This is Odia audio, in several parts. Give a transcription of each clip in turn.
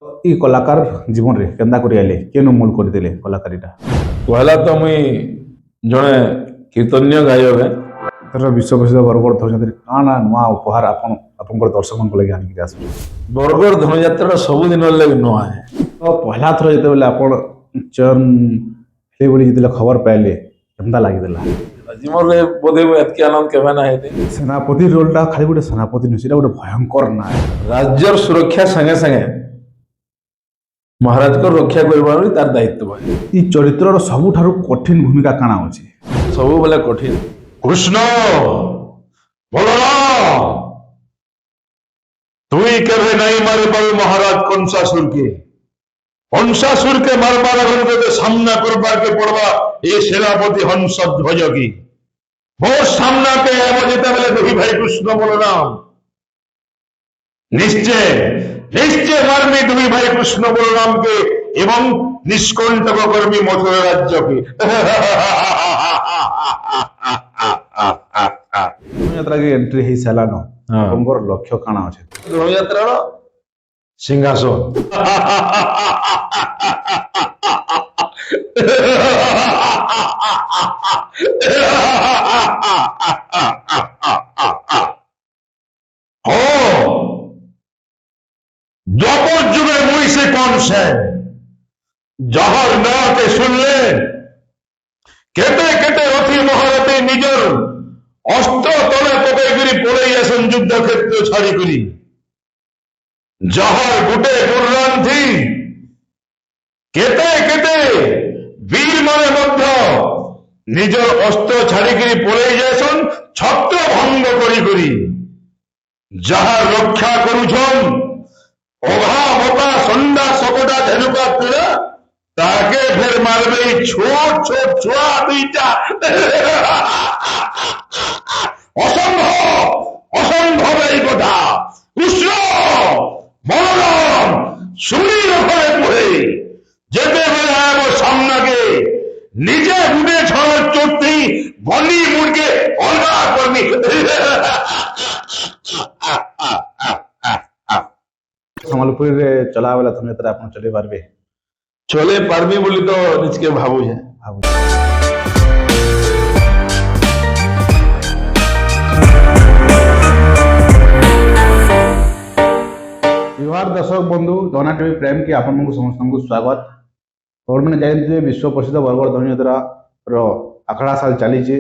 ଇ କଲାକାର ଜୀବନରେ କେନ୍ତା କରି ଆଇଲେ କେନୁ ମୂଳ କରିଦେଲେ କଲାକାରୀଟା ପହଲା ତ ମୁଇଁ ଜଣେ କୀର୍ତ୍ତନ୍ୟ ଗାୟକ ଏଥର ବିଶ୍ୱ ପ୍ରସିଦ୍ଧ ବରଗଡ଼ ଧରିଛନ୍ତି କାଣା ନୂଆ ଉପହାର ଆପଣଙ୍କର ଦର୍ଶକଙ୍କ ଲାଗି ଆଣିକି ଆସୁଛୁ ବରଗଡ଼ ଧନୁଯାତ୍ରାଟା ସବୁଦିନ ଲାଗି ନୂଆ ହେ। ତ ପହିଲା ଥର ଯେତେବେଳେ ଆପଣ ଚୟନ ହେଲେ ବୋଲି ଯେତେବେଳେ ଖବର ପାଇଲେ କେନ୍ତା ଲାଗିଥିଲା ଜୀବନରେ ବୋଧେ ଏତ୍କି ଆନନ୍ଦ କେବେ ନା ହେଇନି। ସେନାପତି ରୋଲଟା ଖାଲି ଗୋଟେ ସେନାପତି ନୁହେଁ ସେଇଟା ଗୋଟେ ଭୟଙ୍କର ନା ରାଜ୍ୟର ସୁରକ୍ଷା ସାଙ୍ଗେ ସାଙ୍ଗେ ମହାରାଜଙ୍କ ରକ୍ଷା କରିବାର ବି ତାର ଦାୟିତ୍ୱ ଭାଇ। ଇ ଚରିତ୍ରର ସବୁଠାରୁ କଠିନ ଭୂମିକା କାଣା ଅଛି ସବୁବେଳେ କଠିନ। কৃষ্ণ বলরাম তুই কেবে নাই মারে পাবে মহারাজ কংসাসুরকে কংসাসুরকে মারবার এখন তোকে সামনা করবাকে পড়বা এই সেনাপতি হংসধ্বজকে মোর সামনাকে এমন যেতে বলে দুই ভাই কৃষ্ণ বলরাম নিশ্চয় নিশ্চয় মারবি দুই ভাই কৃষ্ণ বলরামকে এবং নিষ্কণ্টক কর্মী মথুরা রাজ্যকে ଯାତ୍ରାକେ ଏଣ୍ଟ୍ରି ହେଇ ସାରିଲାନ ଆପଣଙ୍କର ଲକ୍ଷ୍ୟ କାଣା ଅଛି ଧନୁଯାତ୍ରାର সিংহাসন দ্বাপর যুগে মুইসে কনসেন যাহার নাকে শুনলেন কেটে কেটে অতি মহারথী নিজের অস্ত্র তলে পকাই করি পড়ে আসেন যুদ্ধক্ষেত্র ছাড়ি করি যাহার গুটে দুর্রান্থি কেটে কেটে বীর মানে মধ্য নিজের অস্ত্র ছাড়িকিরি পড়ে যাইছন ছত্র ভঙ্গ করি করি যাহার রক্ষা করুছন অঘা মতা সন্ধ্যা সকটা ধেনুকা পীড়া তাকে ফের মারবে এই ছোট ছোট ছোয়া দুইটা অসম্ভব অসম্ভব এই কথা কৃষ্ণ বলরাম সুনীর ঘরে পড়ে যেতে বেড়ে আমার সামনাকে নিজে উঠে ছড়ার চড়তে বলি মুড়কে অলগা করবি ସମ୍ବଲପୁରୀରେ ଚଲା ବେଲା ଧନୁଯାତ୍ରା ଆପଣ ଚଲେଇ ପାରିବେ চলে পারবি বলি তো নিজকে ভাবুছে। ଭାବୁଛି ବିହାର ଦର୍ଶକ ବନ୍ଧୁ ଜନା ଟିଭି ପ୍ରେମ କି ଆପଣଙ୍କୁ ସମସ୍ତଙ୍କୁ ସ୍ୱାଗତ ଆପଣମାନେ ଜାଣିଥିବେ ବିଶ୍ୱ ପ୍ରସିଦ୍ଧ ବରଗଡ଼ ଧନୁଯାତ୍ରାର ଆଖଡ଼ା ସାଲ ଚାଲିଛି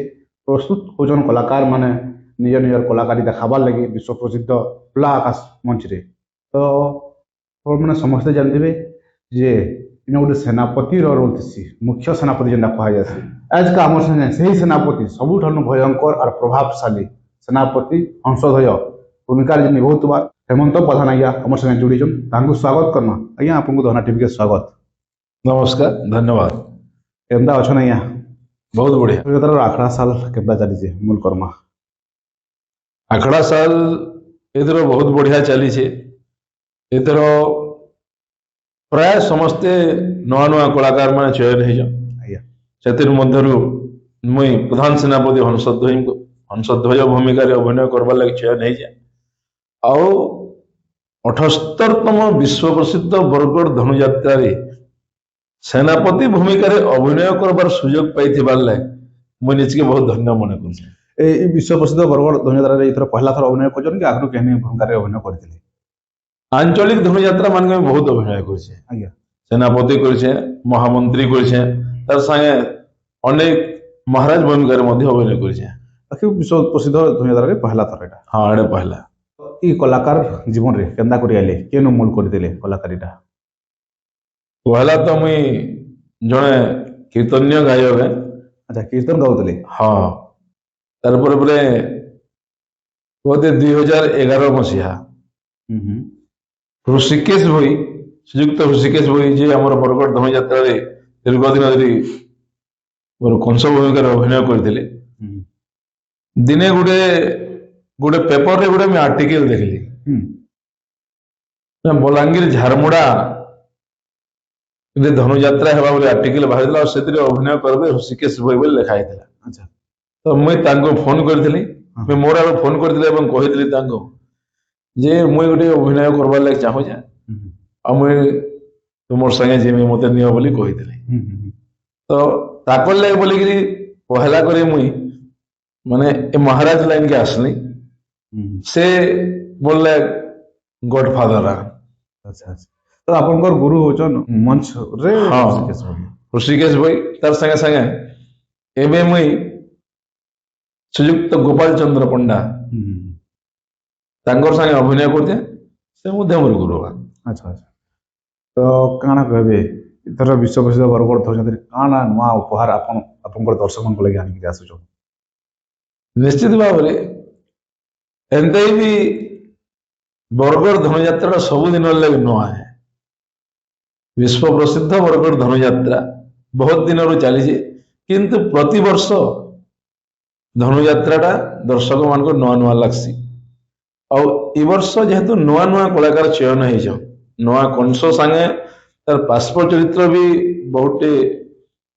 ପ୍ରସ୍ତୁତ ହେଉଛନ୍ କଳାକାର ମାନେ ନିଜ ନିଜର କଳାକାରୀ ଦେଖାବାର ଲାଗି ବିଶ୍ୱ ପ୍ରସିଦ୍ଧ ଖୋଲା ଆକାଶ ମଞ୍ଚରେ ତ ଆପଣମାନେ ସମସ୍ତେ ଜାଣିଥିବେ ଯେ ଇନେ ଗୋଟେ ସେନାପତିର ରୋଲ ଥିସି ମୁଖ୍ୟ ସେନାପତି ଯେନ୍ଟା କୁହାଯାଏସି ଆଜକା ଆମର ସାଙ୍ଗେ ସେହି ସେନାପତି ସବୁଠାରୁ ଭୟଙ୍କର ଆର୍ ପ୍ରଭାବଶାଳୀ ସେନାପତି ହଂସଧ୍ୱଜ ଭୂମିକାରେ ଯେ ନିଭଉଥିବା ହେମନ୍ତ ପ୍ରଧାନ ଆଜ୍ଞା ଆମର ସାଙ୍ଗେ ଯୋଡ଼ିଛନ୍ ତାଙ୍କୁ ସ୍ୱାଗତ କର୍ମା ଆଜ୍ଞା ଆପଣଙ୍କୁ ଧନା ଟିଭିକେ ସ୍ୱାଗତ নমস্কার, ধন্যবাদ। କେନ୍ତା ଅଛନ୍ ଆଜ୍ଞା ବହୁତ ବଢିଆ। ଧନୁଯାତ୍ରାର ଆଖଡ଼ା ସାଲ କେନ୍ତା ଚାଲିଛି ମୂଲ କର୍ମା ଆଖଡ଼ା ସାଲ ଏଥର ବହୁତ ବଢିଆ ଚାଲିছে ଏଥର ପ୍ରାୟ ସମସ୍ତେ ନୂଆ ନୂଆ କଳାକାର ମାନେ ଚୟନ ହେଇଛନ୍। ଆଜ୍ଞା ସେଥିର ମଧ୍ୟରୁ ମୁଇଁ ପ୍ରଧାନ ସେନାପତି ହଂସଧ୍ୱଜ ଭୂମିକାରେ ଅଭିନୟ କରବାର ଲାଗି ଚୟନ ହେଇଛେ। ଆଉ 78ତମ ବିଶ୍ୱ ପ୍ରସିଦ୍ଧ ବରଗଡ଼ ଧନୁଯାତ୍ରାରେ ସେନାପତି ଭୂମିକାରେ ଅଭିନୟ କରବାର ସୁଯୋଗ ପାଇଥିବାର ଲାଗି ମୁଁ ନିଜକେ ବହୁତ ଧନ୍ୟ ମନେ କରୁଛେ। এই বিশ্ব প্রসিদ্ধ বরগড় ধনুযাত্রাରେ ଏଥର ପହିଲା ଥର ଅଭିନୟ କରିଛନ୍ତି କି ଆଗରୁ କେହି ଭୂମିକାରେ ଅଭିନୟ କରିଥିଲେ ଆଞ୍ଚଳିକ ଧନୁଯାତ୍ରା ମାନକେ ମୁଁ ବହୁତ ଅଭିନୟ କରିଛେ। ଆଜ୍ଞା ସେନାପତି କରିଛେ, ମହାମନ୍ତ୍ରୀ କରିଛେ, ତାର ସାଙ୍ଗେ ଅନେକ ମହାରାଜ ଭୂମିକାରେ ମଧ୍ୟ ଅଭିନୟ କରିଛେ। ବାକି ବିଶ୍ୱ ପ୍ରସିଦ୍ଧ ଧନୁଯାତ୍ରାରେ ପହିଲା ଥର ଏଇଟା ହଁ, ଏଇଟା ପହିଲା। ଇ କଳାକାର ଜୀବନରେ କେନ୍ତା କରି ଆଇଲେ କେନୁ ମୂଳ କରିଦେଲେ କଳାକାରୀଟା ପହିଲା ତ ମୁଇଁ ଜଣେ କୀର୍ତ୍ତନ୍ୟ ଗାୟକ। ଆଚ୍ଛା କୀର୍ତ୍ତନ ଗାଉଥିଲେ ହଁ, ତାରପରେ ପରେ ବୋଧେ 2011 ମସିହା ହୃଷିକେଶ ଭୋଇ, ଶ୍ରୀଯୁକ୍ତ ହୃଷିକେଶ ଭୋଇ ଯିଏ ଆମର ବରଗଡ଼ ଧନୁଯାତ୍ରାରେ ଦୀର୍ଘ ଦିନ ଧରି ମୋର କଂସ ଭୂମିକାରେ ଅଭିନୟ କରିଥିଲେ। ଦିନେ ଗୋଟେ ପେପରରେ ଗୋଟେ ମୁଁ ଆର୍ଟିକଲ ଦେଖିଲି ବଲାଙ୍ଗୀର ଝାରମୁଡା ଧନୁଯାତ୍ରା ହେବା ବୋଲି ଆର୍ଟିକଲ ବାହାରିଥିଲା ଆଉ ସେଥିରେ ଅଭିନୟ କରିବେ ହୃଷିକେଶ ଭୋଇ ବୋଲି ଲେଖା ହେଇଥିଲା। ଆଚ୍ଛା ତ ମୁଇଁ ତାଙ୍କୁ ଫୋନ କରିଥିଲି, ମୋର ଆଗ ଫୋନ କରିଥିଲି ଏବଂ କହିଥିଲି ତାଙ୍କୁ ଯେ ମୁଇଁ ଗୋଟେ ଅଭିନୟ କରବାର ଲାଗି ଚାହୁଁଛେ ଆଉ ମୁଇଁ ତୁମର ସାଙ୍ଗେ ଯିମି ମତେ ନିଅ ବୋଲି କହିଥିଲି। ତ ତାକର ଲାଗି ବୋଲିକିରି ପହଲା କରି ମୁଇଁ ମାନେ ଏ ମହାରାଜ ଲାଇନ କେ ଆସିଲି। ସେ ବୋଲଲେ ଗଡ ଫାଦର। ଆଚ୍ଛା ଆଚ୍ଛା। ତ ଆପଣଙ୍କର ଗୁରୁ ହଉଛନ୍ ମଞ୍ଚରେ ହଁ ଋଷିକେଶ ଭାଇ। ଋଷିକେଶ ଭାଇ ତାର ସାଙ୍ଗେ ସାଙ୍ଗେ ଏବେ ମୁଇଁ ଶ୍ରୀଯୁକ୍ତ ଗୋପାଳ ଚନ୍ଦ୍ର ପଣ୍ଡା ତାଙ୍କର ସାଙ୍ଗେ ଅଭିନୟ କରୁଛେ, ସେ ମଧ୍ୟ ମୋର ଗୁରୁ। ଆଚ୍ଛା ଆଚ୍ଛା। ତ କାଣା କହିବେ ଏଥର ବିଶ୍ୱ ପ୍ରସିଦ୍ଧ ବରଗଡ଼ ଧରିଛନ୍ତି କାଣା ନୂଆ ଉପହାର ଆପଣଙ୍କର ଦର୍ଶକଙ୍କ ଲାଗି ଆଣିକି ଆସୁଛନ୍? ନିଶ୍ଚିତ ଭାବରେ ଏନ୍ତେ ବି ବରଗଡ଼ ଧନୁଯାତ୍ରାଟା ସବୁଦିନ ଲାଗି ନୂଆ ହେ। ବିଶ୍ୱ ପ୍ରସିଦ୍ଧ ବରଗଡ଼ ଧନୁଯାତ୍ରା ବହୁତ ଦିନରୁ ଚାଲିଛି, କିନ୍ତୁ ପ୍ରତିବର୍ଷ ଧନୁଯାତ୍ରାଟା ଦର୍ଶକ ମାନଙ୍କୁ ନୂଆ ନୂଆ ଲାଗ୍ସି। ଆଉ ଏ ବର୍ଷ ଯେହେତୁ ନୂଆ ନୂଆ କଳାକାର ଚୟନ ହେଇଛନ୍, ନୂଆ କଂସ ସାଙ୍ଗେ ତାର ପାର୍ଶ୍ୱ ଚରିତ୍ର ବି ବହୁତଟି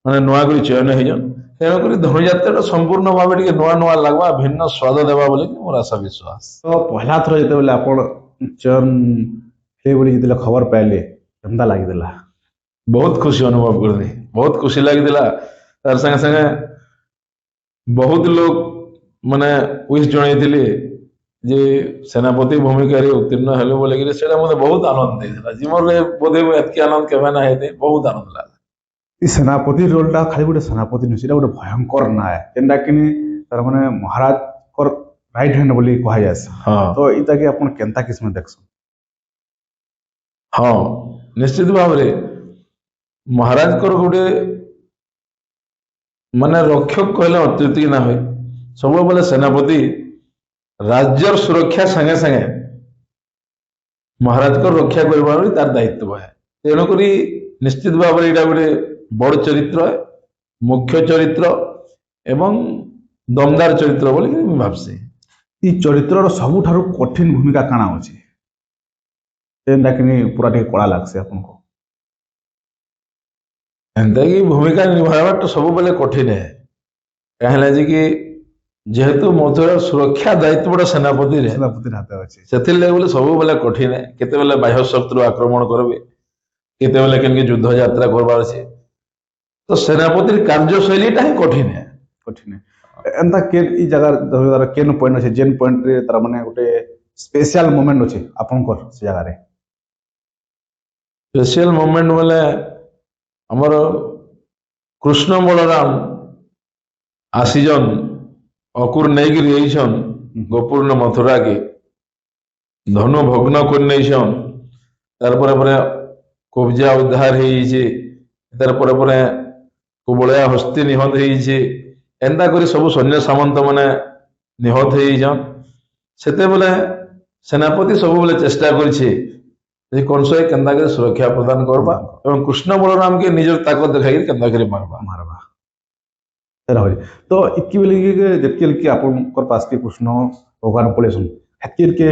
ମାନେ ନୂଆ କରି ଚୟନ ହେଇଛନ୍। ତେଣୁକରି ଧନୁଯାତ୍ରାଟା ସମ୍ପୂର୍ଣ୍ଣ ଭାବେ ଟିକେ ନୂଆ ନୂଆ ଲାଗ୍ବା, ଭିନ୍ନ ସ୍ୱାଦ ଦେବା ବୋଲି ମୋର ଆଶା ବିଶ୍ୱାସ। ତ ପହିଲା ଥର ଯେତେବେଳେ ଆପଣ ଚୟନ ହେବେ ବୋଲି ଯେତେବେଳେ ଖବର ପାଇଲେ କେନ୍ତା ଲାଗିଥିଲା? ବହୁତ ଖୁସି ଅନୁଭବ କରିଲି, ବହୁତ ଖୁସି ଲାଗିଥିଲା। ତାର ସାଙ୍ଗେ ସାଙ୍ଗେ ବହୁତ ଲୋକ ମାନେ ୱିଶ ଜଣେଇଥିଲେ ଯେ ସେନାପତି ଭୂମିକାରେ ଉତ୍ତୀର୍ଣ୍ଣ ହେଲୁ ବୋଲିକିରି, ସେଇଟା ମୋତେ ବହୁତ ଆନନ୍ଦ ଦେଇଥିଲା। ଜୀବନରେ ବୋଧେ ଏତିକି ଆନନ୍ଦ କେବେ ନା ହେଇନି, ବହୁତ ଆନନ୍ଦ ଲାଗିଲା। ଏ ସେନାପତି ରୋଲଟା ଖାଲି ଗୋଟେ ସେନାପତି ନୁହେଁ, ସେଇଟା ଗୋଟେ ଭୟଙ୍କର ନାଁ ଯେନ୍ଟା କିନି ତାର ମାନେ ମହାରାଜଙ୍କର ରାଇଟ୍ ହ୍ୟାଣ୍ଡ ବୋଲି କୁହାଯାଏସି। ହଁ ତ ଏଇଟାକେ ଆପଣ କେନ୍ତା କିସ୍ମ ଦେଖସନ୍? ହଁ ନିଶ୍ଚିତ ଭାବରେ ମହାରାଜଙ୍କର ଗୋଟେ ମାନେ ରକ୍ଷକ କହିଲେ ଅତ୍ୟୁକ୍ତି ନା ହୁଏ। ସବୁବେଳେ ସେନାପତି ରାଜ୍ୟର ସୁରକ୍ଷା ସାଙ୍ଗେ ସାଙ୍ଗେ ମହାରାଜଙ୍କର ରକ୍ଷା କରିବାର ବି ତାର ଦାୟିତ୍ୱ ହେ। ତେଣୁକରି ନିଶ୍ଚିତ ଭାବରେ ଏଇଟା ଗୋଟେ ବଡ଼ ଚରିତ୍ର, ମୁଖ୍ୟ ଚରିତ୍ର ଏବଂ ଦମଦାର ଚରିତ୍ର ବୋଲି ମୁଁ ଭାବସି। ଏ ଚରିତ୍ରର ସବୁଠାରୁ କଠିନ ଭୂମିକା କାଣା ଅଛି ଯେନ୍ଟା କିନି ପୁରା ଟିକେ କଳା ଲାଗ୍ସି ଆପଣଙ୍କୁ? ଏନ୍ତା କି ଭୂମିକା ନିଭାଇବାଟା ସବୁବେଳେ କଠିନ ହେ। କାହିଁଲା ଯେ କି ଯେହେତୁ ମଧୁର ସୁରକ୍ଷା ଦାୟିତ୍ୱଟା ସେନାପତିରେ, ସେନାପତିର ହାତେ ଅଛି। ସେଥିର୍ଲାଗି ବୋଲି ସବୁବେଳେ କଠିନ ହେ। କେତେବେଳେ ବାହ୍ୟ ଶତ୍ରୁ ଆକ୍ରମଣ କରିବେ, କେତେବେଳେ କେମିତି ଯୁଦ୍ଧ ଯାତ୍ରା କରବାର ଅଛି। ତ ସେନାପତିର କାର୍ଯ୍ୟଶୈଳୀଟା ହିଁ କଠିନ ହେ। କଠିନ ଏନ୍ତା କେନ୍ ଇ ଜାଗାର ଧରିବାର କେନ୍ ପଏଣ୍ଟ ଅଛି ଯେନ୍ ପଏଣ୍ଟରେ ତାର ମାନେ ଗୋଟେ ସ୍ପେଶିଆଲ ମୋମେଣ୍ଟ ଅଛି ଆପଣଙ୍କର ସେ ଜାଗାରେ? ସ୍ପେଶିଆଲ ମୋମେଣ୍ଟ ବୋଲେ ଆମର କୃଷ୍ଣ ବଳରାମ ଆସିଛନ୍, ଅକୁର ନେଇକିରି ଯାଇଛନ୍ ଗୋପୂର୍ଣ୍ଣ ମଥୁରାକେ, ଧନୁ ଭଗ୍ନ କରି ନେଇଛନ୍। ତାରପରେ ପରେ କବଜା ଉଦ୍ଧାର ହେଇଯାଇଛି, ତାର ପରେ ପରେ କୁବଳୟା ହସ୍ତି ନିହତ ହେଇଛି। ଏନ୍ତା କରି ସବୁ ସୈନ୍ୟ ସାମନ୍ତ ମାନେ ନିହତ ହେଇଯାଇଛନ୍। ସେତେବେଳେ ସେନାପତି ସବୁବେଳେ ଚେଷ୍ଟା କରିଛି ଯେ କଂସ କେନ୍ତା କରି ସୁରକ୍ଷା ପ୍ରଦାନ କରବା ଏବଂ କୃଷ୍ଣ ବଳରାମକେ ନିଜର ତାକତ ଦେଖାଇକି କେନ୍ତା କରି ମାରବା। ମାରବା ସେଟା ହଉଛି। ତ ଇକି ବେଲିକି ଯେତ୍କି ବେଲିକି ଆପଣଙ୍କର ପାସ୍କେ କୃଷ୍ଣ ଭଗବାନ ପଳେଇସନ୍, ହେତ୍କି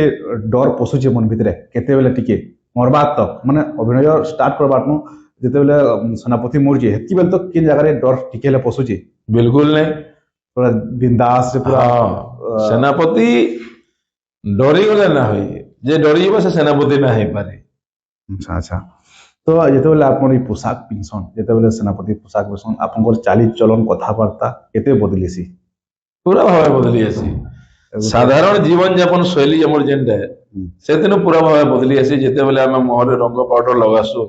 ଡର ପଶୁଛେ ମନ ଭିତରେ କେତେବେଳେ ଟିକେ ମରବା ତ ମାନେ ଅଭିନୟ ଷ୍ଟାର୍ଟ କରବାର୍ନୁ ଯେତେବେଳେ ସେନାପତି ମରୁଛି ହେତ୍କି ବେଲେ ତ କେନ୍ ଜାଗାରେ ଡର ଟିକେ ହେଲେ ପଶୁଛି? ବିଲକୁଲ ନାହିଁ। ପୁରା ବିନ୍ଦାସରେ ପୁରା ସେନାପତି ଡରିଗଲେ ନା ହୁଏ, ଯେ ଡରିଯିବ ସେ ସେନାପତି ନା ହେଇପାରେ। ଆଚ୍ଛା ଆଚ୍ଛା। ତ ଯେତେବେଳେ ଆପଣ ଏଇ ପୋଷାକ ପିନ୍ଧସନ୍, ଯେତେବେଳେ ସେନାପତି ପୋଷାକ ପିନ୍ଧସନ୍, ଆପଣଙ୍କର ଚାଲିଚଲନ କଥାବାର୍ତ୍ତା କେତେ ବଦଲିସି? ପୁରା ଭାବେ ବଦଳି ଆସି। ସାଧାରଣ ଜୀବନ ଯାପନ ଶୈଳୀ ଆମର ଯେନ୍ଟା ସେଦିନ ପୁରା ଭାବେ ବଦଳି ଆସି। ଯେତେବେଳେ ଆମେ ମୁହଁରେ ରଙ୍ଗ ପାଉଡର ଲଗାସୁ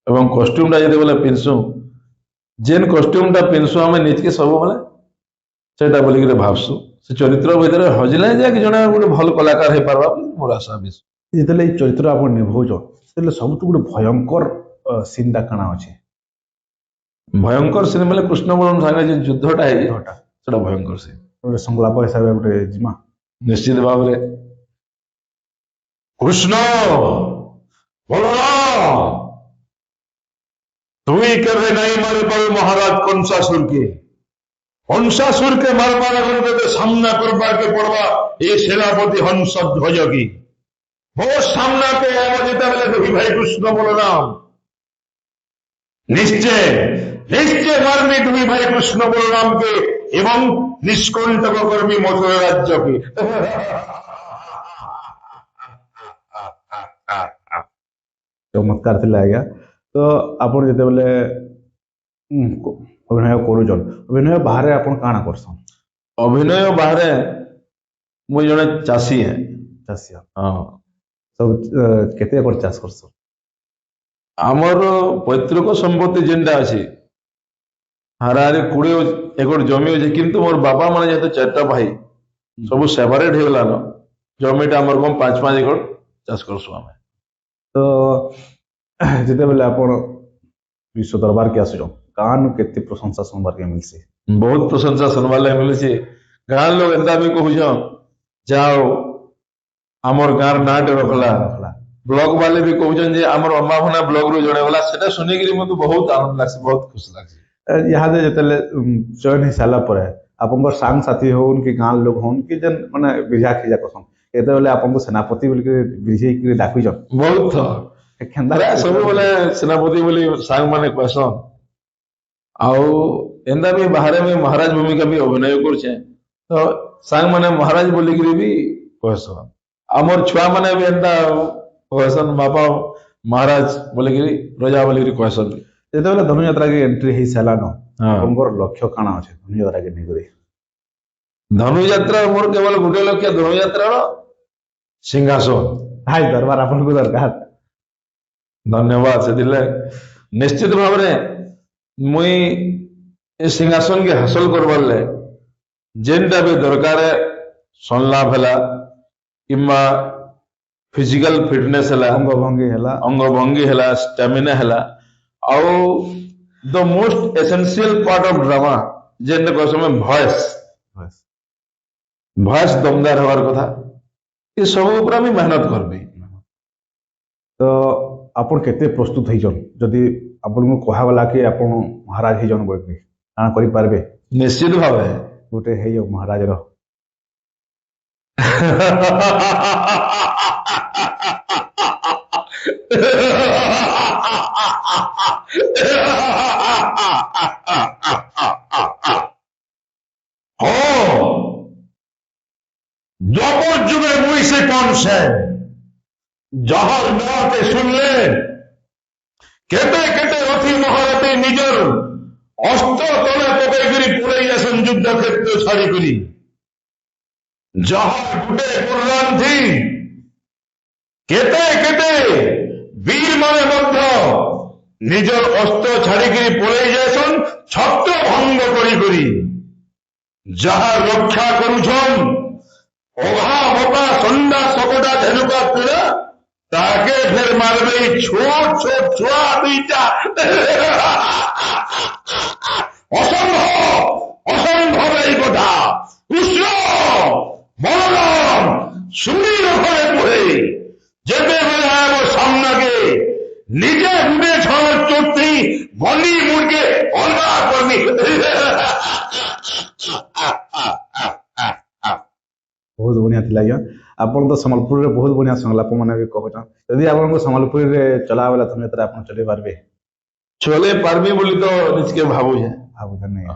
ଏବଂ କଷ୍ଟ୍ୟୁମଟା ଯେତେବେଳେ ପିନ୍ଧସୁଁ, ଯେନ୍ କଷ୍ଟ୍ୟୁମଟା ପିନ୍ଧସୁଁ ଆମେ ନିଜକେ ସବୁବେଳେ ସେଇଟା ବୋଲିକିରି ଭାବସୁ। ସେ ଚରିତ୍ର ଭିତରେ ହଜିଲେ ଯେ ଜଣେ ଗୋଟେ ଭଲ କଳାକାର ହେଇପାରବା ବୋଲି ମୋର ଆଶା ବିଶ୍ୱାସ। ଯେତେବେଳେ ଏଇ ଚରିତ୍ର ଆପଣ ନିଭଉଛନ୍ ସେତେବେଳେ ସବୁଠୁ ଗୋଟେ ଭୟଙ୍କର ସିନ୍ଟା କାଣା ଅଛି? ଭୟଙ୍କର ସିନ୍ ବୋଲେ କୃଷ୍ଣ ବଳରାମ ସାଙ୍ଗେ ଯେ ଯୁଦ୍ଧଟା ହେଇଛି ସେଟା ଭୟଙ୍କର ସିନ୍। ଗୋଟେ ସଂଳାପ ହିସାବରେ ଗୋଟେ ଜିମା ନିଶ୍ଚିତ ଭାବରେ কৃষ্ণ বলরাম, তুই কেবে নাই মারে পারো মহারাজ কংসাসুরকে। কংসাসুরকে মারবার আগে তোকে সামনা করবাকে পড়বা এ সেনাপতি হংসধ্বজকে। ওর সামনাকে আমার যেতে বলে দেখি ভাই কৃষ্ণ বলরাম, নিশ্চয় নিশ্চয় মারবি তুমি ভাই কৃষ্ণ বলরামকে এবং নিষ্কণ্টক কর্মী মথুরা রাজ্যকে। ଚମତ୍କାର ଥିଲା ଆଜ୍ଞା। ତ ଆପଣ ଯେତେବେଳେ ଅଭିନୟ କରୁଛନ୍, ଅଭିନୟ ବାହାରେ ଆପଣ କାଣା କରସନ୍? ଅଭିନୟ ବାହାରେ ମୁଁ ଜଣେ ଚାଷୀ ହେ। ଚାଷୀ ହଁ, ସବୁ କେତେ ଏକର ଚାଷ କରସନ୍? ଆମର ପୈତୃକ ସମ୍ପତ୍ତି ଯେନ୍ଟା ଅଛି ହାରାହାରି 20 ଏକର ଜମି ଅଛି, କିନ୍ତୁ ମୋର ବାପା ମାନେ ଯେହେତୁ 4ଟା ଭାଇ ସବୁ ସେପାରେଟ ହେଇଗଲାନ, ଜମିଟା ଆମର କମ 5 ଏକର ଚାଷ କରସୁ ଆମେ। ତ ଯେତେବେଳେ ଆପଣ ବିଶ୍ୱ ଦରବାରକେ ଆସୁଛନ୍, କାହାନୁ କେତେ ପ୍ରଶଂସା ଶୁଣବାର୍କେ ମିଲ୍ସି? ବହୁତ ପ୍ରଶଂସା ଶୁଣବାର୍ ଲାଗି ମିଳୁଛି। ଗାଁ ଲୋକ ଏନ୍ତା ବି କହୁଛନ୍ ଯାଅ ଆମର ଗାଁର ନାଁଟେ ରଖଲା। ବ୍ଲକ ବାଲେ ବି କହୁଛନ୍ ଯେ ଆମର ଅମ୍ବାଭନା ବ୍ଲକରୁ ଜଣେ ଗଲା, ସେଟା ଶୁଣିକିରି ମତେ ବହୁତ ଆନନ୍ଦ ଲାଗସି, ବହୁତ ଖୁସି ଲାଗସି। ଇହାଦେ ଯେତେବେଳେ ଚୟନ ହେଇସାରିଲା ପରେ ଆପଣଙ୍କର ସାଙ୍ଗସାଥି ହଉନ୍ କି ଗାଁ ଲୋକ ହଉନ୍ କି ଯେନ୍ ମାନେ ବିଜା ଖିଜା କରସନ୍, କେତେବେଳେ ଆପଣଙ୍କୁ ସେନାପତି ବୋଲିକିରି ବିଜେଇକିରି ଡାକୁଛନ୍? ବହୁତ ଥର କେନ୍ତା ପ୍ରାୟ ସବୁବେଳେ ସେନାପତି ବୋଲି ସାଙ୍ଗମାନେ କହେସନ୍। ଆଉ ଏନ୍ତା ବି ବାହାରେ ବି ମହାରାଜ ଭୂମିକା ବି ଅଭିନୟ କରୁଛେ, ତ ସାଙ୍ଗମାନେ ମହାରାଜ ବୋଲିକିରି ବି କହେସନ୍। ଆମର ଛୁଆମାନେ ବି ଏନ୍ତା କହେସନ୍ ବାପା ମହାରାଜ ବୋଲିକିରି, ରଜା ବୋଲିକିରି କହେସନ୍। ଯେତେବେଳେ ଧନୁଯାତ୍ରାକେ ଏଣ୍ଟ୍ରି ହେଇସାରିଲାନ, ହଁ, ଆପଣଙ୍କର ଲକ୍ଷ୍ୟ କାଣା ଅଛି ଧନୁଯାତ୍ରାକେ ନେଇକରି? ଧନୁଯାତ୍ରା ମୋର କେବଳ ଗୋଟେ ଲକ୍ଷ୍ୟ, ଧନୁଯାତ୍ରାର ସିଂହାସନ। ହାଇ ଦରବାର ଆପଣଙ୍କୁ ଦରକାର। ଧନ୍ୟବାଦ। ସେଥିଲାଗି ନିଶ୍ଚିତ ଭାବରେ ମୁଇଁ ଏ ସିଂହାସନକେ ହାସଲ କରବାର୍ ଲାଗି ଯେନ୍ଟା ବି ଦରକାର, ସଂଲାପ ହେଲା କିମ୍ବା ଫିଜିକାଲ ଫିଟନେସ ହେଲା, ଅଙ୍ଗଭଙ୍ଗୀ ହେଲା, ଅଙ୍ଗଭଙ୍ଗୀ ହେଲା, ଷ୍ଟାମିନା ହେଲା, ଆଉ the most essential part of drama ଯେନ୍ଟା କହିସନ୍ ଭଏସ, ଭଏସ ଦମଦାର ହବାର କଥା, ଏ ସବୁ ଉପରେ ଆମେ ମେହନତ କରବି। ତ ଆପଣ କେତେ ପ୍ରସ୍ତୁତ ହେଇଛନ୍? ଯଦି ଆପଣଙ୍କୁ କୁହାଗଲା କି ଆପଣ ମହାରାଜ ହେଇଛନ୍ ବୋଲିକି କାଣା କରିପାରିବେ? ନିଶ୍ଚିତ ଭାବେ ଗୋଟେ ହେଇଯାଉ ମହାରାଜର। দ্বাপর যুগে মুই সে কনসে যাহার নাতে শুনলে কেতে কেতে রথি মহারথী নিজের অস্ত্র তলে পকাইকরি পড়ে গেছেন যুদ্ধক্ষেত্র ছাড়ি করি, যাহার গুটে কুর্রান্থি কেতে কেতে বীর মানে মধ্য নিজের অস্ত্র ছাড়িকরি পড়ে গেছেন ছত্র ভঙ্গ করি করি, যাহার রক্ষা করুছন ওঘা মোটা সন্ধ্যা সকটা ধেনুকা পীড়া, তাকে ফের মারবে ছোট ছোট ছোয়া দুইটা। অসম্ভব, অসম্ভব এই কথা। কৃষ্ণ বলরাম সুনীল ঘরে পড়ে যেতে বেড়ে আমার সামনাকে নিজে উঠে ছড়ার চড়তেই বলি মুরগে অলগা করবি। ବହୁତ ବଢିଆ ଥିଲା ଆଜ୍ଞା। ଆପଣ ତ ସମ୍ବଲପୁରରେ ବହୁତ ବଢିଆ ସଂଳାପ ମାନେ ବି କହୁଛନ୍। ଯଦି ଆପଣଙ୍କୁ ସମ୍ବଲପୁରୀରେ ଚଲା ବେଲା ଧନୁଯାତ୍ରା ଆପଣ ଚଲେଇ ପାରିବେ? ଚଲେଇ ପାରବି ବୋଲି ତ ନିଜକେ ଭାବୁଛେ। ଭାବୁଛନ୍ ନାଇଁ?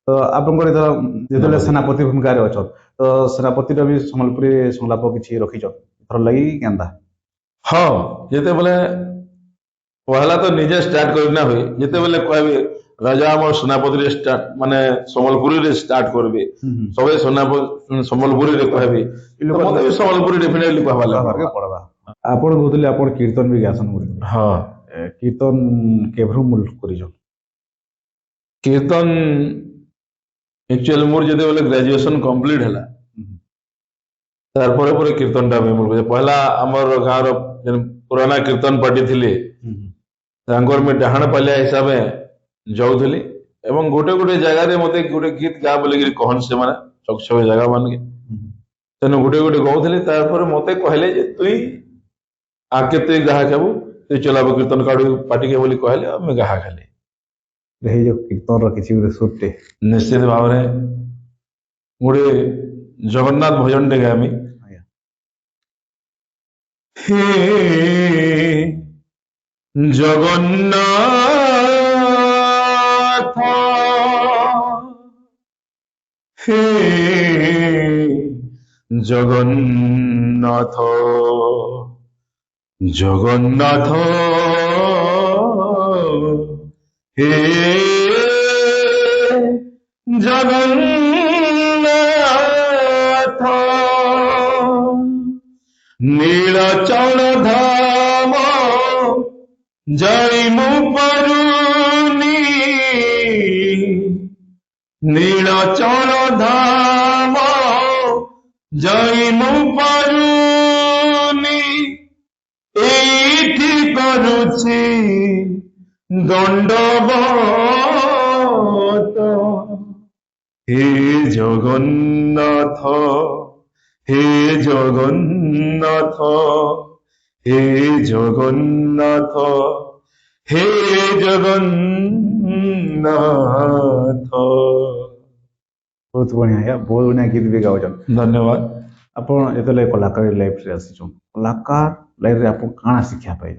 ତ ଆପଣଙ୍କର ଏଥର ଯେତେବେଳେ ସେନାପତି ଭୂମିକାରେ ଅଛନ୍, ତ ସେନାପତିର ବି ସମ୍ବଲପୁରୀ ସଂଳାପ କିଛି ରଖିଛନ୍ ଏଥର ଲାଗି କେନ୍ତା? ହଁ, ଯେତେବେଳେ ପହଲା ତ ନିଜେ ଷ୍ଟାର୍ଟ କରିନା ହୁଏ, ଯେତେବେଳେ କହିବେ ରାଜା ଆମର ସେନାପତିରେ ଷ୍ଟାର୍ଟ ମାନେ ସମ୍ବଲପୁରୀରେ ଷ୍ଟାର୍ଟ କରିବେ, ସବେ ସମ୍ବଲପୁରୀରେ କହିବେ, ମତେ ବି ସମ୍ବଲପୁରୀ ଡେଫିନେଟଲି କହିବାର ଲାଗେ। ପଡବା। ଆପଣ କହୁଥିଲେ ଆପଣ କୀର୍ତ୍ତନ ବି ଗାସନ୍ ବୋଲି। ହଁ, କୀର୍ତ୍ତନ କେଭରୁ ମୂଲ କରିଛନ୍? କୀର୍ତ୍ତନ ଆକ୍ଚୁଆଲି ମୋର ଯେତେବେଳେ ଗ୍ରାଜୁଏସନ କମ୍ପ୍ଲିଟ ହେଲା ତାରପରେ ପରେ କୀର୍ତ୍ତନଟା ବି ମୋର ପହଲା ଆମର ଗାଁର ଯେନ୍ ପୁରାନା କୀର୍ତ୍ତନ ପାର୍ଟି ଥିଲେ ତାଙ୍କର ମୁଇଁ ଡାହାଣ ପାଲିଆ ହିସାବେ ଯାଉଥିଲି, ଏବଂ ଗୋଟେ ଗୋଟେ ଜାଗାରେ ମତେ ଗୋଟେ ଗୀତ ଗା ବୋଲିକିରି କହନ୍ ସେମାନେ ଛକ ଛକ ଜାଗା ମାନକେ, ତେଣୁ ଗୋଟେ ଗୋଟେ ଗାଉଥିଲି। ତାରପରେ ମତେ କହିଲେ ଯେ ତୁଇ ଆଗକେ ତୁଇ ଗାହା ଖାବୁ, ତୁଇ ଚଲାବୁ କୀର୍ତ୍ତନ କାଢୁ ପାର୍ଟିକେ ବୋଲି କହିଲେ, ଆମେ ଗାହା ଖାଲି। ହେଇଯାଉ କୀର୍ତ୍ତନର କିଛି ଗୋଟେ ସୁରଟେ। ନିଶ୍ଚିତ ଭାବରେ ଗୋଟେ ଜଗନ୍ନାଥ ଭଜନଟେ ଗାମି। হে জগন্নাথ, হে জগন্নাথ, ଜଗନ୍ନାଥ ହେ ଜଗନ୍ନାଥ ନୀଳଚଳ ଧାମ ଯାଇ ମୁଁ ପାରୁନି ନୀଳଚଳ ଧାମ ଯାଇ ମୁଁ ପାରୁନି ଏଇଠି କରୁଛି ଦଣ୍ଡବତ হে জগন্নাথ হে জগন্নাথ হে জগন্নাথ হে জগন্নাଥ। ବହୁତ ବଢ଼ିଆ ଆଜ୍ଞା, ବହୁତ ବଢ଼ିଆ ଗୀତ ବି ଗାଉଛନ୍। ଧନ୍ୟବାଦ। ଆପଣ ଯେତେବେଳେ କଳାକାର ଲାଇଫ୍ରେ ଆସିଛନ୍, କଳାକାର ଲାଇଫ୍ରେ ଆପଣ କାଣା ଶିକ୍ଷା ପାଇଲ,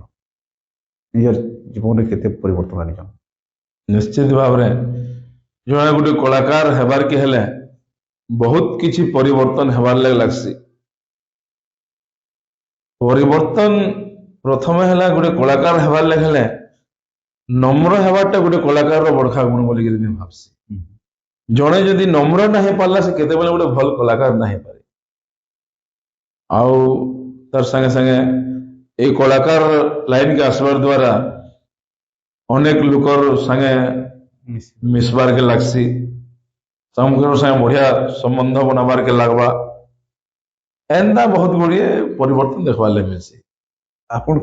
ନିଜର ଜୀବନରେ କେତେ ପରିବର୍ତ୍ତନ ଆଣିଛନ୍? ନିଶ୍ଚିତ ଭାବରେ ଜଣେ ଗୋଟେ କଳାକାର ହେବାର କି ହେଲେ ବହୁତ କିଛି ପରିବର୍ତ୍ତନ ହେବାର ଲାଗି ଲାଗସି। ପରିବର୍ତ୍ତନ ପ୍ରଥମେ ହେଲା ଗୋଟେ କଳାକାର ହେବାର ଲାଗି ହେଲେ ନମ୍ର ହେବାରଟା ଗୋଟେ କଳାକାରର ବଡ଼ଖା ଗୁଣ ବୋଲିକିରି ମୁଁ ଭାବସି। ଜଣେ ଯଦି ନମ୍ର ନା ହେଇପାରିଲା ସେ କେତେବେଳେ ଗୋଟେ ଭଲ କଳାକାର ନା ହେଇପାରେ। ଆଉ ତାର ସାଙ୍ଗେ ସାଙ୍ଗେ ଏଇ କଳାକାର ଲାଇନକେ ଆସିବାର ଦ୍ୱାରା ଅନେକ ଲୋକର ସାଙ୍ଗେ ମିଶବାରକେ ଲାଗସି, ସମସ୍ତଙ୍କ ସାଙ୍ଗେ ବଢ଼ିଆ ସମ୍ବନ୍ଧ ବନାବାରକେ ଲାଗବା, ଏନ୍ତା ବହୁତ ଗୁଡ଼ିଏ ପରିବର୍ତ୍ତନ ଦେଖବାର୍ ଲାଗି ମିଳସି। ଆପଣ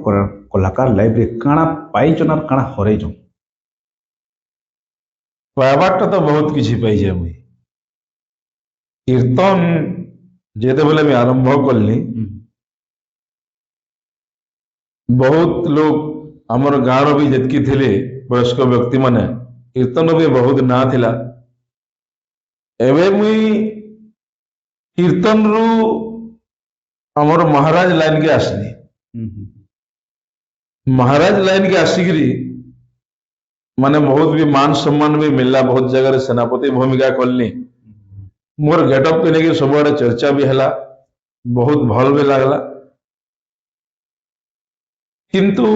କଳାକାର ଲାଇଫ୍ରେ କାଣା ପାଇଛନ୍ ଆଉ କାଣା ହରେଇଛନ୍? ପାଇବାରଟା ତ ବହୁତ କିଛି ପାଇଛେ ମୁଇଁ। କୀର୍ତ୍ତନ ଯେତେବେଳେ ମୁଁ ଆରମ୍ଭ କଲି ବହୁତ ଲୋକ ଆମର ଗାଁର ବି ଯେତିକି ଥିଲେ ବୟସ୍କ ବ୍ୟକ୍ତିମାନେ କୀର୍ତ୍ତନ ବି ବହୁତ ନାଁ ଥିଲା। ଏବେ ମୁଇଁ କୀର୍ତ୍ତନରୁ ଆମର ମହାରାଜ ଲାଇନକେ ଆସିଲି। ମହାରାଜ ଲାଇନକେ ଆସିକିରି ମାନେ ବହୁତ ବି ମାନ ସମ୍ମାନ ବି ମିଳିଲା, ବହୁତ ଜାଗାରେ ସେନାପତି ଭୂମିକା କଲି, ମୋର ଗେଟଅପ୍ କେ ନେଇକି ସବୁଆଡ଼େ ଚର୍ଚ୍ଚା ବି ହେଲା, ବହୁତ ଭଲ ବି ଲାଗଲା। କିନ୍ତୁ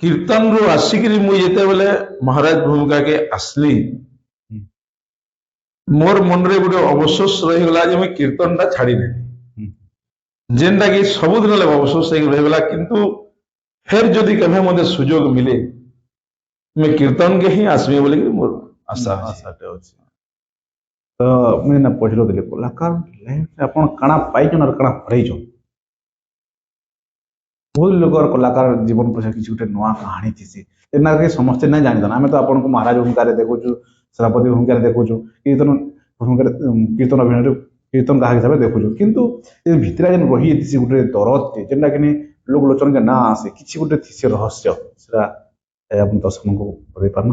କୀର୍ତ୍ତନରୁ ଆସିକିରି ମୁଇଁ ଯେତେବେଳେ ମହାରାଜ ଭୂମିକାକେ ଆସିଲି ମୋର ମନରେ ଗୋଟେ ଅବଶୋଷ ରହିଗଲା ଯେ ମୁଇଁ କୀର୍ତ୍ତନଟା ଛାଡ଼ିନେଲି, ଯେନ୍ଟା କି ସବୁଦିନ ଲାଗି ଅବଶୋଷ ହେଇକି ରହିଗଲା। କିନ୍ତୁ ଫେର ଯଦି କେବେ ମୋତେ ସୁଯୋଗ ମିଳେ ମୁଇଁ କୀର୍ତ୍ତନକେ ହିଁ ଆସିବି ବୋଲିକି ମୋର ଆଶା ଅଛି। ଆଶାଟେ ଅଛି। ତ ମୁଇଁ ନା ପଚାରୁଥିଲି କଳାକାର ଲାଇଫ୍ରେ ଆପଣ କାଣା ପାଇଛନ୍ ଆଉ କାଣା ହରେଇଛନ୍? ବହୁତ ଲୋକର କଳାକାର ଜୀବନ ପଛରେ କିଛି ଗୋଟେ ନୂଆ କାହାଣୀ ଥିସି, ଯେନ୍ଟାକି ସମସ୍ତେ ନାଇଁ ଜାଣିଛନ୍। ଆମେ ତ ଆପଣଙ୍କୁ ମହାରାଜ ଭୂମିକାରେ ଦେଖୁଛୁ, ସେନାପତି ଭୂମିକାରେ ଦେଖୁଛୁ, କୀର୍ତ୍ତନ ଭୂମିକାରେ କୀର୍ତ୍ତନ ଅଭିନୟରେ କୀର୍ତ୍ତନ ଗାୟକ ହିସାବରେ ଦେଖୁଛୁ, କିନ୍ତୁ ଏ ଭିତରେ ଯେନ୍ ରହିଥିସି ଗୋଟେ ଦରଦଟେ ଯେନ୍ଟାକି ଲୋକ ଲୋଚନକେ ନା ଆସେ, କିଛି ଗୋଟେ ଥିସି ରହସ୍ୟ, ସେଟା ଆପଣ ଦର୍ଶକଙ୍କୁ କରେଇ ପାରୁନ?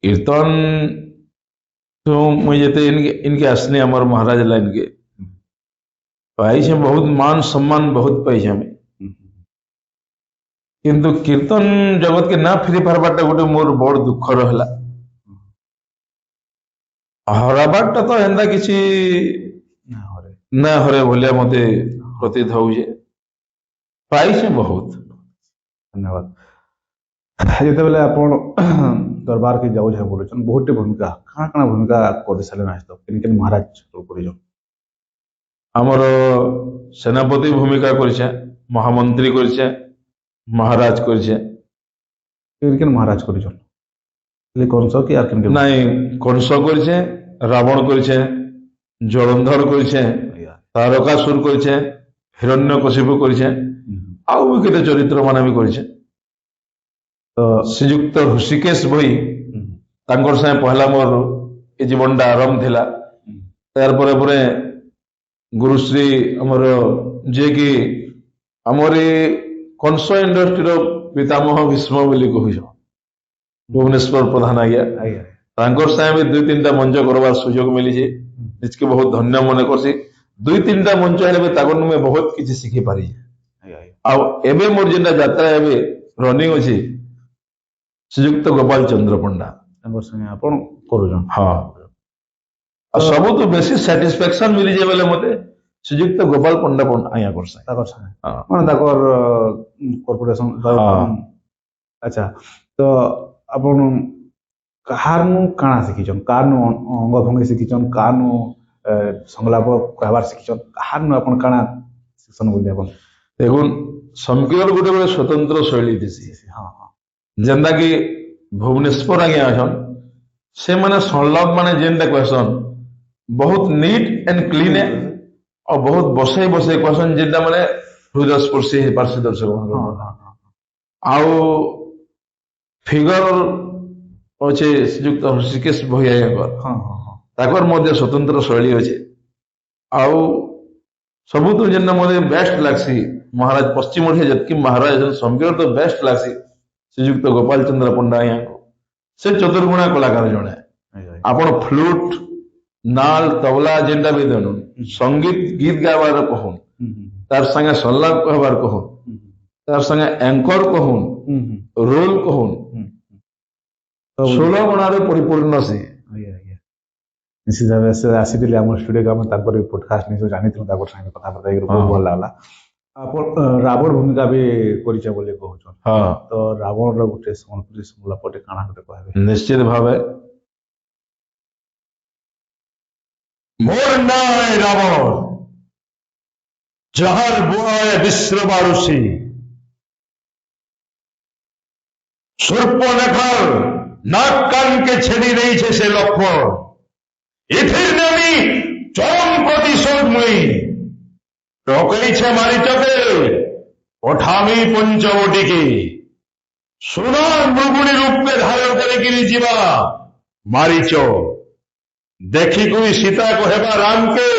କୀର୍ତ୍ତନ ତ ମୁଇଁ ଯେତେ ଇନକେ ଆସିନି ଆମର ମହାରାଜ ଲାଇନକେ ପାଇଛେ, ବହୁତ ମାନ ସମ୍ମାନ ବହୁତ ପାଇଛେ ଆମେ, କିନ୍ତୁ କୀର୍ତ୍ତନ ଜଗତକେ ନା ଫେରି ପାରବାରଟା ଗୋଟେ ମୋର ବଡ଼ ଦୁଃଖ ରହିଲା। ହରାବାରଟା ତ ଏନ୍ତା କିଛି ନା ହରେ ଭଳିଆ ମତେ ପ୍ରତୀତ ହଉଛେ, ପାଇଛେ ବହୁତ। ଧନ୍ୟବାଦ। ଯେତେବେଳେ ଆପଣ ଦରବାରକେ ଯାଉଛେ ବୋଲୁଛନ୍, ବହୁତଟେ ଭୂମିକା କାଣା କାଣା ଭୂମିକା କରି ସାରିଲେନ ଆଜ ତକ, କେନ୍ କେନ୍ ମହାରାଜ କରିଛନ୍? ଆମର ସେନାପତି ଭୂମିକା କରିଛେ, ମହାମନ୍ତ୍ରୀ କରିଛେ, ମହାରାଜ କରିଛେ। କେନ୍ କେନ୍ ମହାରାଜ କରିଛନ୍? ଖାଲି କଂସ କି ଆଉ କେନ୍ କେନ୍? ନାଇଁ, କଂସ କରିଛେ, ରାବଣ କରିଛେ, ଜଳନ୍ଧର କରିଛେ, ତାରକାସୁର କରିଛେ, ହିରଣ୍ୟକଶିପୁ କରିଛେ, ଆଉ ବି କେତେ ଚରିତ୍ର ମାନେ ବି କରିଛେ। ତ ଶ୍ରୀଯୁକ୍ତ ହୃଷିକେଶ ଭୋଇ ତାଙ୍କର ସାଙ୍ଗେ ପହଲା ମୋର ଏ ଜୀବନଟା ଆରମ୍ଭ ଥିଲା। ତାର ପରେ ପରେ ଗୁରୁଶ୍ରୀ ଆମର ଯିଏକି ଆମର ଏ କଂସ ଇଣ୍ଡଷ୍ଟ୍ରିର ପିତାମହ ଭୀଷ୍ମ ବୋଲି କହୁଛ, ଭୁବନେଶ୍ୱର ପ୍ରଧାନ ଆଜ୍ଞା, ଆଜ୍ଞା ତାଙ୍କର ସାଙ୍ଗେ ବି 2-3ଟା ମଞ୍ଚ କରବାର ସୁଯୋଗ ମିଳିଛି, ନିଜକେ ବହୁତ ଧନ୍ୟ ମନେ କରସି। 2-3ଟା ମଞ୍ଚ ହେଲେ ବି ତାଙ୍କର ମୁଇଁ ବହୁତ କିଛି ଶିଖି ପାରିଛି। ଆଜ୍ଞା। ଆଉ ଏବେ ମୋର ଯେନ୍ଟା ଯାତ୍ରା ଏବେ ରନିଂ ଅଛି ଶ୍ରୀଯୁକ୍ତ ଗୋପାଳ ଚନ୍ଦ୍ର ପଣ୍ଡା, ତାଙ୍କର ସାଙ୍ଗେ ଆପଣ କରୁଛନ୍? ହଁ। ଆଉ ସବୁଠୁ ବେଶୀ ସାଟିସ୍ଫାକ୍ସନ ମିଳିଛି ବୋଲେ ମତେ ଶ୍ରୀଯୁକ୍ତ ଗୋପାଳ ପଣ୍ଡା ଆଜ୍ଞା କରସେ। ତାଙ୍କର ସାଙ୍ଗେ ହଁ। ମାନେ ତାଙ୍କର କର୍ପୋରେସନ ହଁ। ଆଚ୍ଛା ତ ଆପଣ କାହାରନୁ କାଣା ଶିଖିଛନ୍ କାହାରନୁ ଅଙ୍ଗ ଭଙ୍ଗୀ ଶିଖିଛନ୍ କାହାରନୁ ସଂଳାପ କହିବାର ଶିଖିଛନ୍ କାହାରନୁ ଆପଣ କାଣା ଶିକ୍ଷଣ ବୋଲି ଆପଣ ଦେଖୁନ ସମ୍କିରର ଗୋଟେ ଗୋଟେ ସ୍ୱତନ୍ତ୍ର ଶୈଳୀ ଦିସି ହଁ ହଁ ଯେନ୍ତା କି ଭୁବନେଶ୍ୱର ଆଜ୍ଞା ଅଛନ୍ ସେମାନେ ସଂଳାପ ମାନେ ଯେନ୍ଟା କହିସନ୍ ବହୁତ ନିଟ୍ ଆଣ୍ଡ କ୍ଲିନ୍ ଆଉ ବହୁତ ବସେଇ ବସେଇ କହିସନ୍ ଯେନ୍ଟା ମାନେ ହୃଦୟ ସ୍ପର୍ଶୀ ହେଇପାରସି ଦର୍ଶକ ହଁ ମାନଙ୍କର ହଁ ହଁ ଆଉ ଫିଗର ଅଛେ ଶ୍ରୀଯୁକ୍ତ ହୃଷିକେଶ ଭୋଇ ଆଜ୍ଞାଙ୍କର ହଁ ହଁ ହଁ ତାଙ୍କର ମଧ୍ୟ ସ୍ୱତନ୍ତ୍ର ଶୈଳୀ ଅଛେ ଆଉ ସବୁଠୁ ଯେନ୍ଟା ମୋତେ ବେଷ୍ଟ ଲାଗ୍ସି ମହାରାଜ ପଶ୍ଚିମ ଓଡ଼ିଶା ଯେତିକି ମହାରାଜ ସମ୍କିର ତ ବେଷ୍ଟ ଲାଗ୍ସି ଶ୍ରୀଯୁକ୍ତ ଗୋପାଳ ଚନ୍ଦ୍ର ପଣ୍ଡା ଆଜ୍ଞାଙ୍କୁ ସେ ଚତୁର୍ଗୁଣା କଳାକାର ଜଣେ ଆପଣ ଫ୍ଲୁଟ ନାଲ ତବଲା ଯେନ୍ଟା ବି ଦେନୁ ସଙ୍ଗୀତ ଗୀତ ଗାଇବାର କହୁନ୍ ତାର ସାଙ୍ଗେ ସଂଳାପ କହିବାର କହୁନ୍ ତାର ସାଙ୍ଗେ ଆଙ୍କର କହୁନ୍ ରୋଲ କହୁନ୍ 16 ଗଣାରେ ପରିପୂର୍ଣ୍ଣ ସେ ଆଜ୍ଞା ଆଜ୍ଞା ନିଶ୍ଚିତ ଭାବେ ସେ ଆସିଥିଲେ ଆମ ଷ୍ଟୁଡ଼ିଓକୁ ଆମେ ତାଙ୍କର ପଡକାଷ୍ଟ ନିଶ୍ଚୟ ଜାଣିଥିଲୁ ତାଙ୍କର ସାଙ୍ଗେ କଥାବାର୍ତ୍ତା ହେଇକି ବହୁତ ଭଲ ଲାଗଲା ଆପଣ ରାବଣ ଭୂମିକା ବି କରିଛ ବୋଲି କହୁଛନ୍ ହଁ ତ ରାବଣର ଗୋଟେ ସମ୍ବଲପୁରୀ ସଂଳାପଟେ କାଣା ଗୋଟେ କହିବେ ନିଶ୍ଚିତ ଭାବେ মোর নাই রাবণ যাহার বুয়ায় বিশ্রবারুষী সূর্পনেখার নাক কানকে ছেড়ে দিয়েছে সে লক্ষ্মণ এথির নামি চরম প্রতিশোধ মুই টকাইছে মারিচকে পঠামি পঞ্চবটিকে সোনার মৃগুণী রূপে ধারণ করে গিরি ଯିବା মারিচ দেখি কই সীতা কহেবা রামকে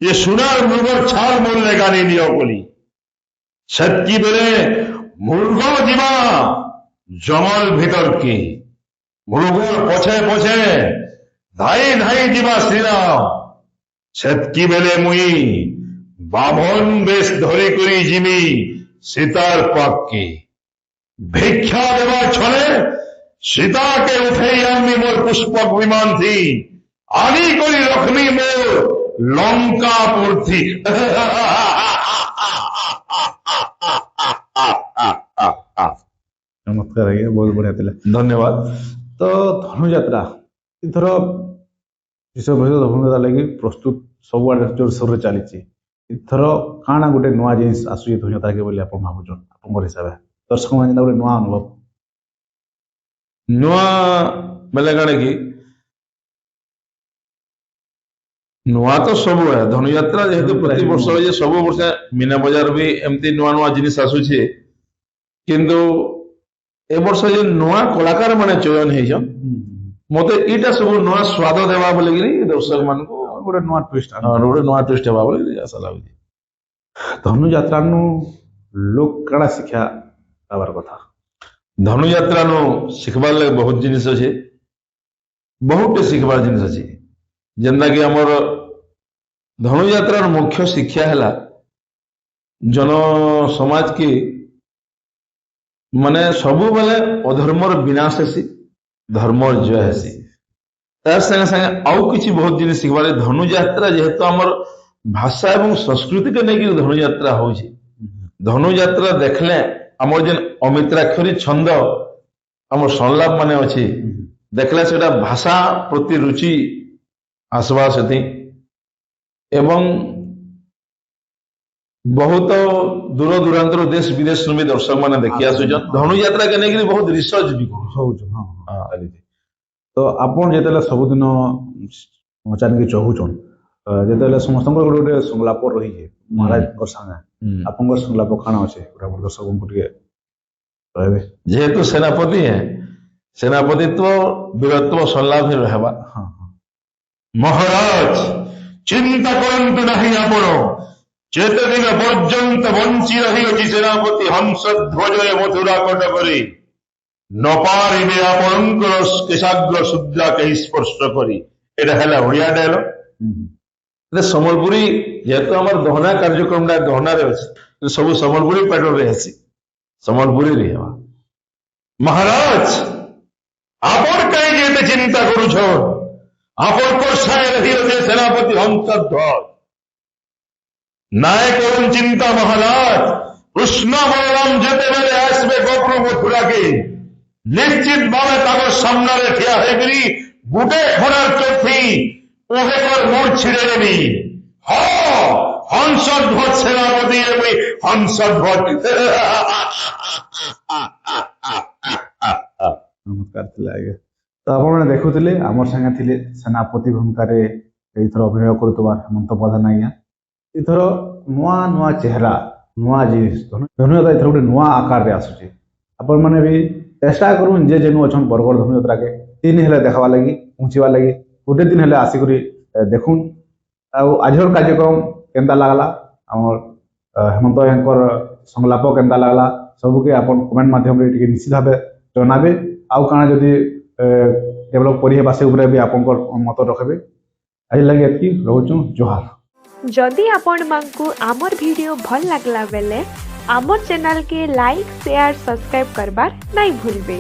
ये সোনার মৃগর ছাল মরলে গানি নিও বলি সেতকি বেলে মৃগ ଯିବା জঙ্গল ভিতরকে মৃগর পছে পছে ধাই ধাই ଯିବା শ্রীরাম সেতকি বেলে মুই বামন বেশ ধরি করি জিমি সীতার পাককে ভিক্ষা দেবার ছলে সীতাকে উঠেই আনবি মোর পুষ্পক বিমান থি আনি করি রখমি মোর লঙ্কাপুর থি ଚମତ୍କାର ଆଜ୍ଞା ବହୁତ ବଢିଆ ଥିଲା ଧନ୍ୟବାଦ ତ ଧନୁଯାତ୍ରା ଏଥର ବିଶ୍ୱ ପ୍ରସିଦ୍ଧ ଧନୁଯାତ୍ରା ଲାଗି ପ୍ରସ୍ତୁତ ସବୁଆଡେ ଜୋରସୋରରେ ଚାଲିଛି ଏଥର କାଣା ଗୋଟେ ନୂଆ ଜିନିଷ ଆସୁଛି ଧନୁଯାତ୍ରାକେ ବୋଲି ଆପଣ ଭାବୁଛନ୍ ଆପଣଙ୍କର ହିସାବରେ ଦର୍ଶକମାନେ ଯେନ୍ତା ଗୋଟେ ନୂଆ ଅନୁଭବ ନୂଆ ବେଲେ କାଣା କି ନୂଆ ତ ସବୁବେଳେ ଧନୁଯାତ୍ରା ଯେହେତୁ ପ୍ରତି ବର୍ଷ ଯେ ସବୁ ବର୍ଷ ମୀନା ବଜାର ବି ଏମିତି ନୂଆ ନୂଆ ଜିନିଷ ଆସୁଛି କିନ୍ତୁ ଏ ବର୍ଷ ଯେ ନୂଆ କଳାକାର ମାନେ ଚୟନ ହେଇଛନ୍ ମତେ ଏଇଟା ସବୁ ନୂଆ ସ୍ୱାଦ ଦେବା ବୋଲିକିରି ଦର୍ଶକ ମାନଙ୍କୁ ଗୋଟେ ନୂଆ ଟୁଇଷ୍ଟ ଗୋଟେ ନୂଆ ଟେଷ୍ଟ ହେବା ବୋଲି ଆଶା ଲାଗୁଛି ଧନୁଯାତ୍ରାନୁ ଲୋକ କାଣା ଶିକ୍ଷା ପାଇବାର କଥା ଧନୁଯାତ୍ରାନୁ ଶିଖବାର ଲାଗି ବହୁତ ଜିନିଷ ଅଛେ ବହୁତଟେ ଶିଖବାର ଜିନିଷ ଅଛି ଯେନ୍ତାକି ଆମର ଧନୁଯାତ୍ରାର ମୁଖ୍ୟ ଶିକ୍ଷା ହେଲା ଜନ ସମାଜ କି ମାନେ ସବୁବେଳେ ଅଧର୍ମର ବିନାଶ ହେସି ଧର୍ମର ଜୟ ହେସି ତାର ସାଙ୍ଗେ ସାଙ୍ଗେ ଆଉ କିଛି ବହୁତ ଜିନିଷ ଶିଖବାର ଧନୁଯାତ୍ରା ଯେହେତୁ ଆମର ଭାଷା ଏବଂ ସଂସ୍କୃତିକୁ ନେଇକି ଧନୁଯାତ୍ରା ହଉଛି ଧନୁଯାତ୍ରା ଦେଖିଲେ ଆମର ଯେନ୍ ଅମିତ୍ରାକ୍ଷରୀ ଛନ୍ଦ ଆମର ସଂଳାପ ମାନେ ଅଛି ଦେଖିଲେ ସେଟା ଭାଷା ପ୍ରତି ରୁଚି ଆସବା ସେଠି ଏବଂ ବହୁତ ଦୂର ଦୂରାନ୍ତର ଦେଶ ବିଦେଶରୁ ବି ଦର୍ଶକ ମାନେ ଦେଖି ଆସୁଛନ୍ ଧନୁଯାତ୍ରାକେ ନେଇକିରି ବହୁତ ରିସର୍ଚ୍ଚ ବି ହଉଛୁ ହଁ ଚାଲିଛି ତ ଆପଣ ଯେତେବେଳେ ସବୁଦିନ ଚାଲିକି ଚହୁଛନ୍ ଯେତେବେଳେ ସମସ୍ତଙ୍କର ଗୋଟେ ଗୋଟେ ସଂଳାପ ରହିଛି ମହାରାଜଙ୍କର ସାଙ୍ଗେ ଆପଣଙ୍କର ସଂଳାପ କାଣା ଅଛେ ଗୋଟେ ଆମର ଦର୍ଶକଙ୍କୁ ଟିକେ କହିବେ ଯେହେତୁ ସେନାପତି ସେନାପତିତ୍ୱ ବୀରତ୍ୱ ସଂଳାପ ହିଁ ରହିବା ହଁ ହଁ মহারাজ চিন্তা করন্তু নাহি আপন চেতদিন পর্যন্ত বঞ্চি রহিଅছি সেনাপতি হংসধ্বজয় মথুরা কটকরে নপারিবে ଆପଣଙ୍କର କେଶାଗ୍ର ଶୁଦ୍ରା କେହି ସ୍ପର୍ଶ କରି ଏଇଟା ହେଲା ଓଡ଼ିଆ ଡାୟଲଗ ସମ୍ବଲପୁରୀ ଯେହେତୁ ଆମର ଦହନା କାର୍ଯ୍ୟକ୍ରମଟା ଦହନାରେ ଅଛି ସବୁ ସମ୍ବଲପୁରୀ ପ୍ୟାଟର୍ନରେ ଅଛି ସମ୍ବଲପୁରୀରେ ହେବା ମହାରାଜ ଆପଣ କାହିଁକି ଏତେ ଚିନ୍ତା କରୁଛନ୍ ଆପଣଙ୍କର ସାଙ୍ଗେ ରହିଅছে ସେନାପତି ହଂସଧ୍ୱଜ नाय করুন চিন্তা মহারাজ, কৃষ্ণ বলরাম যেতে বেলে আসবে গোপ্র মথুরাকে, নিশ্চিত ভাবে তাদের সামনে ঠিয়া হয়ে গেলি গুটে খোঁড়ার চোখি ওহে কর মোড় ছিঁড়ে নেবি। হংসধ্বজ সেনাপতি এবং হংসধ্বজ। ନମସ୍କାର ଥିଲା ଆଜ୍ଞା। ତ ଆପଣମାନେ ଦେଖୁଥିଲେ ଆମର ସାଙ୍ଗେ ଥିଲେ ସେନାପତି ଭୂମିକାରେ ଏଇଥର ଅଭିନୟ କରୁଥିବା ହେମନ୍ତ ପ୍ରଧାନ ଆଜ୍ଞା। ଏଥର ନୂଆ ନୂଆ ଚେହେରା, ନୂଆ ଜିନିଷ ଧନୁଯାତ୍ରା ଏଥର ଗୋଟେ ନୂଆ ଆକାରରେ ଆସୁଛି। ଆପଣମାନେ ବି ଚେଷ୍ଟା କରୁନ୍ ଯେ ଯେନୁ ଅଛନ୍ ବରଗଡ଼ ଧନୁଯାତ୍ରାକେ ଦିନ ହେଲେ ଦେଖବା ଲାଗି, ପହଞ୍ଚିବା ଲାଗି ଗୋଟେ ଦିନ ହେଲେ ଆସିକରି ଦେଖୁନ୍। ଆଉ ଆଜିର କାର୍ଯ୍ୟକ୍ରମ କେନ୍ତା ଲାଗଲା, ଆମର ହେମନ୍ତ ଆଜ୍ଞାଙ୍କର ସଂଳାପ କେନ୍ତା ଲାଗଲା, ସବୁକେ ଆପଣ କମେଣ୍ଟ ମାଧ୍ୟମରେ ଟିକେ ନିଶ୍ଚିତ ଭାବେ ଜଣାବେ। ଆଉ କାଣା ଯଦି ଡେଭଲପ୍ କରିହେବା ସେ ଉପରେ ବି ଆପଣଙ୍କର ମତ ରଖିବେ। ଆଜି ଲାଗି ଏତିକି, ରହୁଛୁ, ଜୁହାର। जदि आपण मानकु आमर वीडियो भल लागला बेले आमर चैनल के लाइक शेयर सब्सक्राइब करबार नहीं भूलबे।